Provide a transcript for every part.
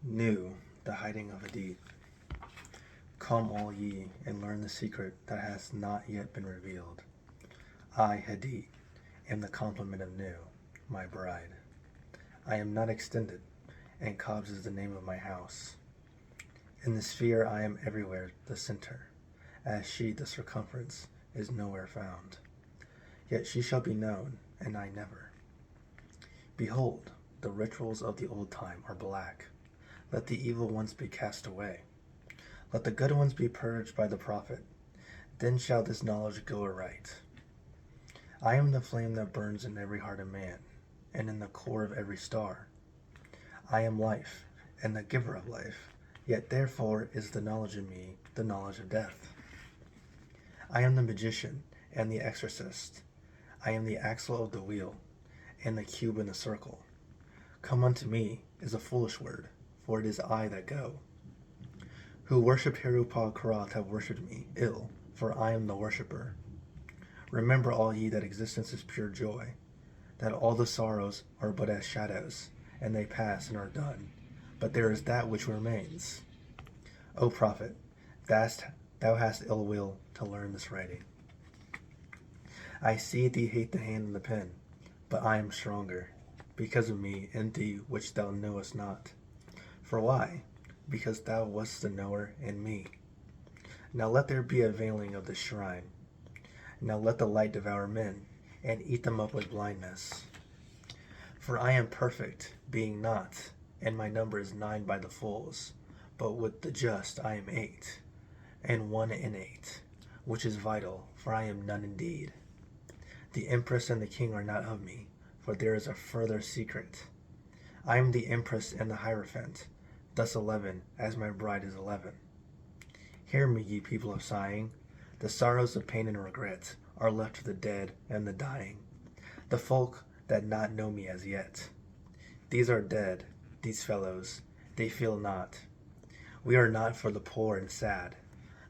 New, the hiding of Hadit. Come all ye, and learn the secret that has not yet been revealed. I, Hadit, am the complement of New, my bride. I am not extended, and Cobbs is the name of my house. In the sphere I am everywhere the center, as she the circumference is nowhere found. Yet she shall be known, and I never. Behold, the rituals of the old time are black. Let the evil ones be cast away. Let the good ones be purged by the prophet. Then shall this knowledge go aright. I am the flame that burns in every heart of man, and in the core of every star. I am life, and the giver of life, yet therefore is the knowledge of me the knowledge of death. I am the magician and the exorcist. I am the axle of the wheel, and the cube in the circle. Come unto me is a foolish word, for it is I that go. Who worship Herupa Karat have worshipped me ill, for I am the worshipper. Remember all ye that existence is pure joy, that all the sorrows are but as shadows, and they pass and are done, but there is that which remains. O prophet, thou hast ill will to learn this writing. I see thee hate the hand and the pen, but I am stronger, because of me in thee which thou knowest not. For why? Because thou wast the knower in me. Now let there be a veiling of the shrine. Now let the light devour men, and eat them up with blindness. For I am perfect, being not, and my number is 9 by the fools, but with the just I am 8, and 1 in 8, which is vital, for I am none indeed. The empress and the king are not of me, for there is a further secret. I am the empress and the hierophant, thus 11, as my bride is 11. Hear me, ye people of sighing. The sorrows of pain and regret are left to the dead and the dying, the folk that not know me as yet. These are dead, these fellows, they feel not. We are not for the poor and sad.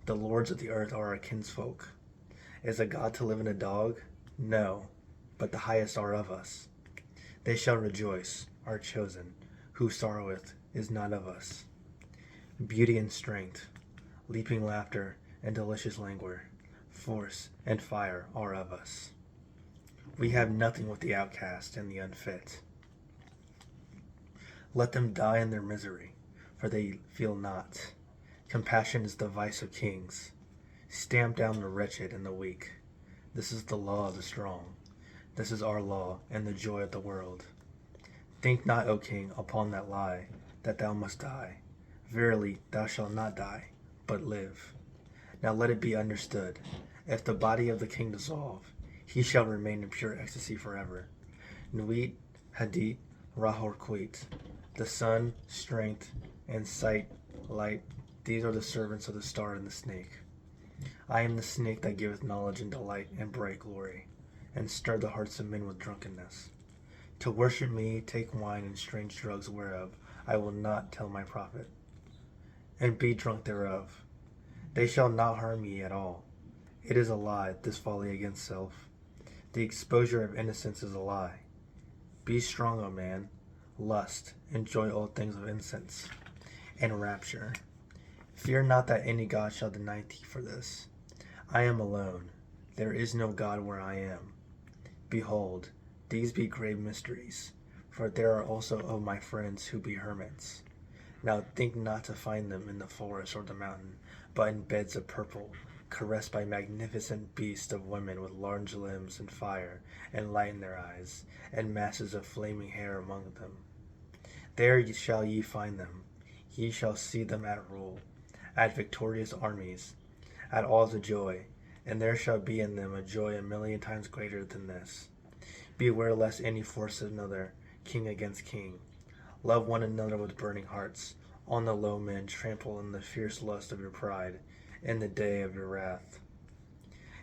The lords of the earth are our kinsfolk. Is a god to live in a dog? No, but the highest are of us. They shall rejoice, our chosen, who sorroweth is not of us. Beauty and strength, leaping laughter and delicious languor, force and fire are of us. We have nothing with the outcast and the unfit. Let them die in their misery, for they feel not. Compassion is the vice of kings. Stamp down the wretched and the weak. This is the law of the strong. This is our law and the joy of the world. Think not, O king, upon that lie, that thou must die. Verily, thou shalt not die, but live. Now let it be understood, if the body of the king dissolve, he shall remain in pure ecstasy forever. Nuit, Hadit, Rahor Quit. The sun, strength, and sight, light, these are the servants of the star and the snake. I am the snake that giveth knowledge and delight and bright glory, and stir the hearts of men with drunkenness. To worship me, take wine and strange drugs whereof I will not tell my prophet, and be drunk thereof. They shall not harm ye at all. It is a lie, this folly against self. The exposure of innocence is a lie. Be strong, O man. Lust, enjoy all things of incense, and rapture. Fear not that any god shall deny thee for this. I am alone. There is no god where I am. Behold, these be grave mysteries, for there are also of my friends who be hermits. Now think not to find them in the forest or the mountain, but in beds of purple, caressed by magnificent beasts of women with large limbs and fire, and light in their eyes, and masses of flaming hair among them. There shall ye find them. Ye shall see them at rule, at victorious armies, at all the joy, and there shall be in them a joy a million times greater than this. Beware lest any force another, king against king. Love one another with burning hearts. On the low men trample in the fierce lust of your pride, in the day of your wrath.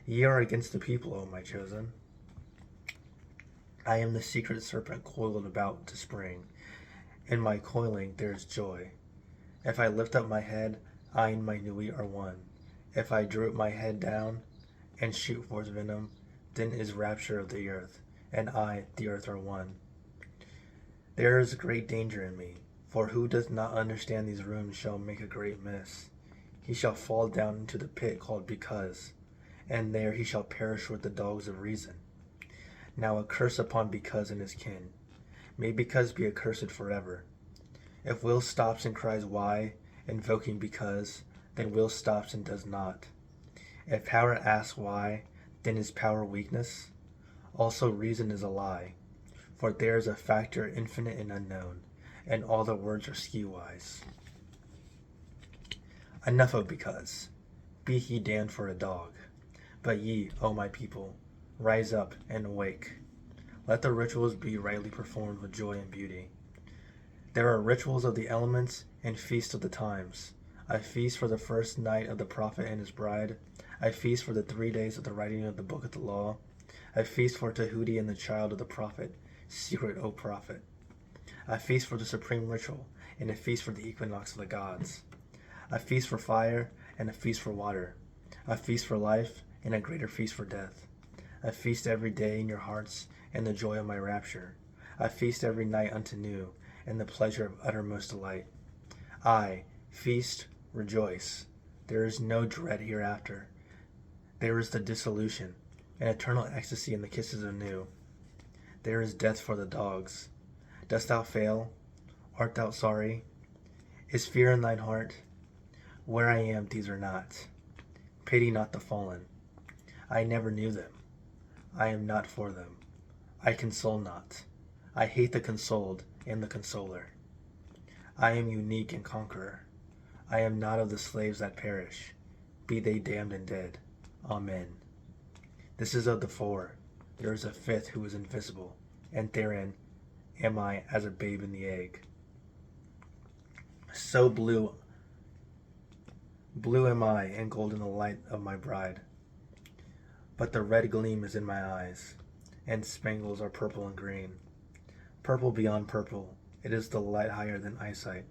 Ye are against the people, O my chosen. I am the secret serpent coiled about to spring. In my coiling there is joy. If I lift up my head, I and my Nui are one. If I droop my head down and shoot forth venom, then is rapture of the earth, and I, the earth, are one. There is great danger in me, For who does not understand these runes shall make a great miss. He shall fall down into the pit called Because, and there he shall perish with the dogs of reason. Now a curse upon Because and his kin. May Because be accursed forever. If Will stops and cries why, invoking Because, then Will stops and does not. If power asks why, then is power weakness? Also reason is a lie, for there is a factor infinite and unknown, and all the words are skew-wise. Enough of Because. Be he damned for a dog. But ye, O my people, rise up and awake. Let the rituals be rightly performed with joy and beauty. There are rituals of the elements and feasts of the times. A feast for the first night of the prophet and his bride. A feast for the 3 days of the writing of the book of the law. A feast for Tahuti and the child of the prophet, secret, O prophet. A feast for the supreme ritual, and a feast for the equinox of the gods. A feast for fire, and a feast for water. A feast for life, and a greater feast for death. A feast every day in your hearts, and the joy of my rapture. A feast every night unto new, and the pleasure of uttermost delight. Aye, feast, rejoice. There is no dread hereafter. There is the dissolution, an eternal ecstasy in the kisses of new. There is death for the dogs. Dost thou fail? Art thou sorry? Is fear in thine heart? Where I am, these are not. Pity not the fallen. I never knew them. I am not for them. I console not. I hate the consoled and the consoler. I am unique and conqueror. I am not of the slaves that perish. Be they damned and dead. Amen. This is of the four. There is a fifth who is invisible, and therein am I as a babe in the egg. So blue am I, and golden the light of my bride. But the red gleam is in my eyes, and spangles are purple and green. Purple beyond purple, it is the light higher than eyesight.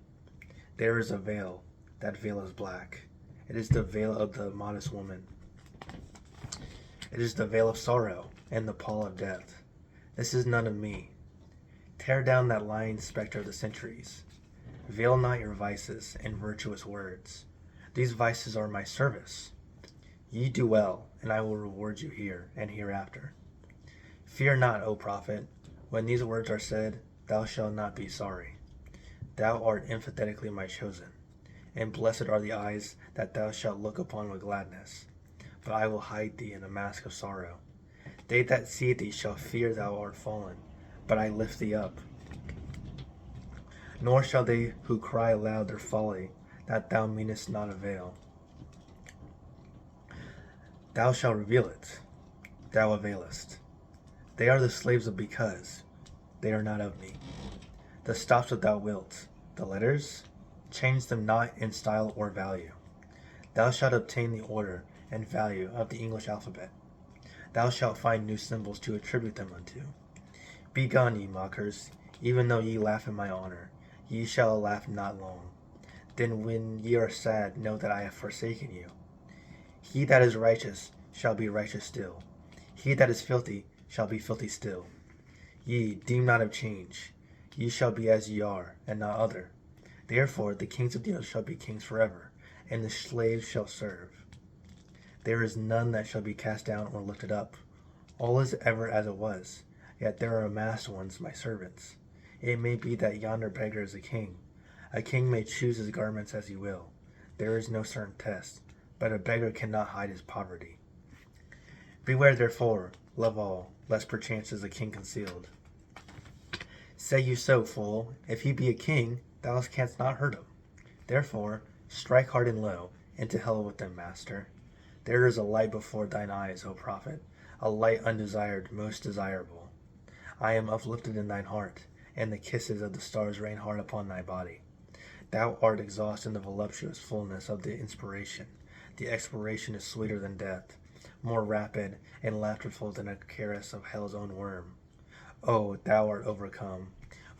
There is a veil, that veil is black. It is the veil of the modest woman. It is the veil of sorrow, and the pall of death. This is none of me. Tear down that lying spectre of the centuries. Veil not your vices and virtuous words. These vices are my service. Ye do well, and I will reward you here and hereafter. Fear not, O prophet. When these words are said, thou shalt not be sorry. Thou art emphatically my chosen, and blessed are the eyes that thou shalt look upon with gladness. But I will hide thee in a mask of sorrow. They that see thee shall fear thou art fallen, but I lift thee up. Nor shall they who cry aloud their folly, that thou meanest not avail. Thou shalt reveal it. Thou availest. They are the slaves of Because. They are not of me. The stops that thou wilt. The letters? Change them not in style or value. Thou shalt obtain the order and value of the English alphabet. Thou shalt find new symbols to attribute them unto. Be gone, ye mockers, even though ye laugh in my honor. Ye shall laugh not long. Then when ye are sad, know that I have forsaken you. He that is righteous shall be righteous still. He that is filthy shall be filthy still. Ye deem not of change. Ye shall be as ye are, and not other. Therefore the kings of the earth shall be kings forever, and the slaves shall serve. There is none that shall be cast down or lifted up. All is ever as it was, yet there are amassed ones, my servants. It may be that yonder beggar is a king. A king may choose his garments as he will. There is no certain test, but a beggar cannot hide his poverty. Beware therefore, love all, lest perchance is a king concealed. Say you so, fool? If he be a king, thou canst not hurt him. Therefore, strike hard and low, and to hell with them, master. There is a light before thine eyes, O prophet, a light undesired, most desirable. I am uplifted in thine heart, and the kisses of the stars rain hard upon thy body. Thou art exhausted in the voluptuous fullness of the inspiration. The expiration is sweeter than death, more rapid and laughterful than a caress of hell's own worm. Oh, thou art overcome.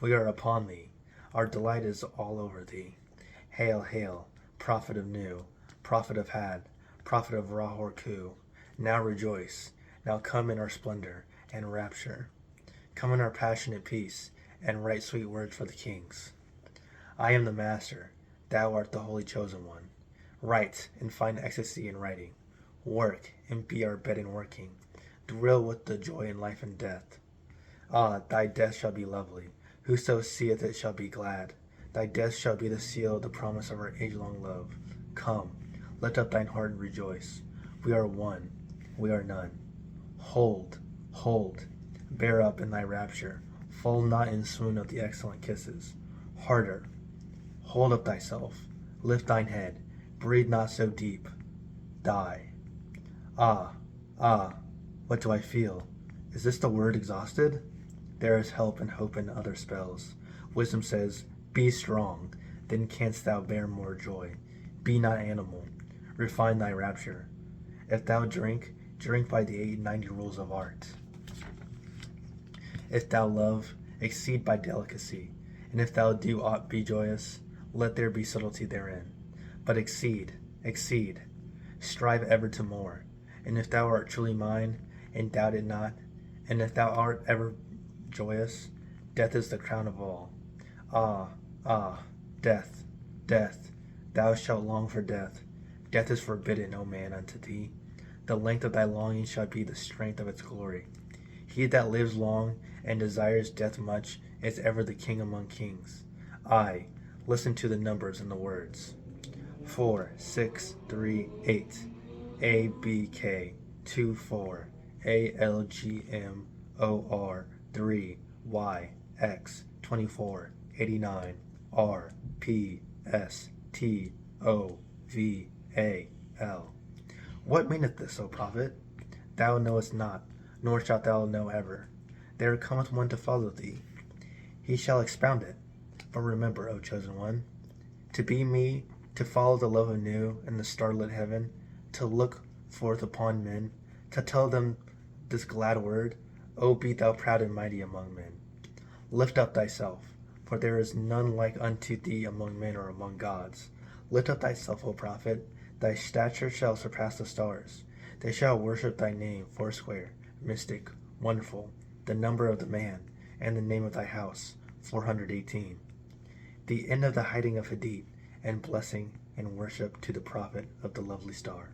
We are upon thee. Our delight is all over thee. Hail, hail, prophet of Nu, prophet of Had, prophet of Rahor-Ku. Now rejoice. Now come in our splendor and rapture. Come in our passionate peace, and write sweet words for the kings. I am the master, thou art the holy chosen one. Write, and find ecstasy in writing. Work, and be our bed in working. Thrill with the joy in life and death. Ah, thy death shall be lovely. Whoso seeth it shall be glad. Thy death shall be the seal, the promise of our age-long love. Come, lift up thine heart and rejoice. We are one, we are none. Hold, hold, bear up in thy rapture. Fall not in swoon of the excellent kisses. Harder, hold up thyself, lift thine head, breathe not so deep. Die. Ah, ah, what do I feel? Is this the word exhausted? There is help and hope in other spells. Wisdom says, be strong, then canst thou bear more joy. Be not animal, refine thy rapture. If thou drink, drink by the 890 rules of art. If thou love, exceed by delicacy. And if thou do aught be joyous, let there be subtlety therein. But exceed, exceed, strive ever to more. And if thou art truly mine, and doubt it not, and if thou art ever joyous, death is the crown of all. Ah, ah, death, death, thou shalt long for death. Death is forbidden, O man, unto thee. The length of thy longing shall be the strength of its glory. He that lives long and desires death much is ever the king among kings. Ay, listen to the numbers and the words. 4, 6, 3, 8. A, B, K, 2, 4. A, L, G, M, O, R, 3. Y, X, 24. 89. R, P, S, T, O, V, A, L. What meaneth this, O prophet? Thou knowest not, nor shalt thou know ever. There cometh one to follow thee. He shall expound it. But remember, O chosen one, to be me, to follow the love anew in the starlit heaven, to look forth upon men, to tell them this glad word, O be thou proud and mighty among men. Lift up thyself, for there is none like unto thee among men or among gods. Lift up thyself, O prophet, thy stature shall surpass the stars. They shall worship thy name, foursquare, mystic, wonderful, the number of the man, and the name of thy house, 418. The end of the hiding of Hadit, and blessing and worship to the prophet of the lovely star.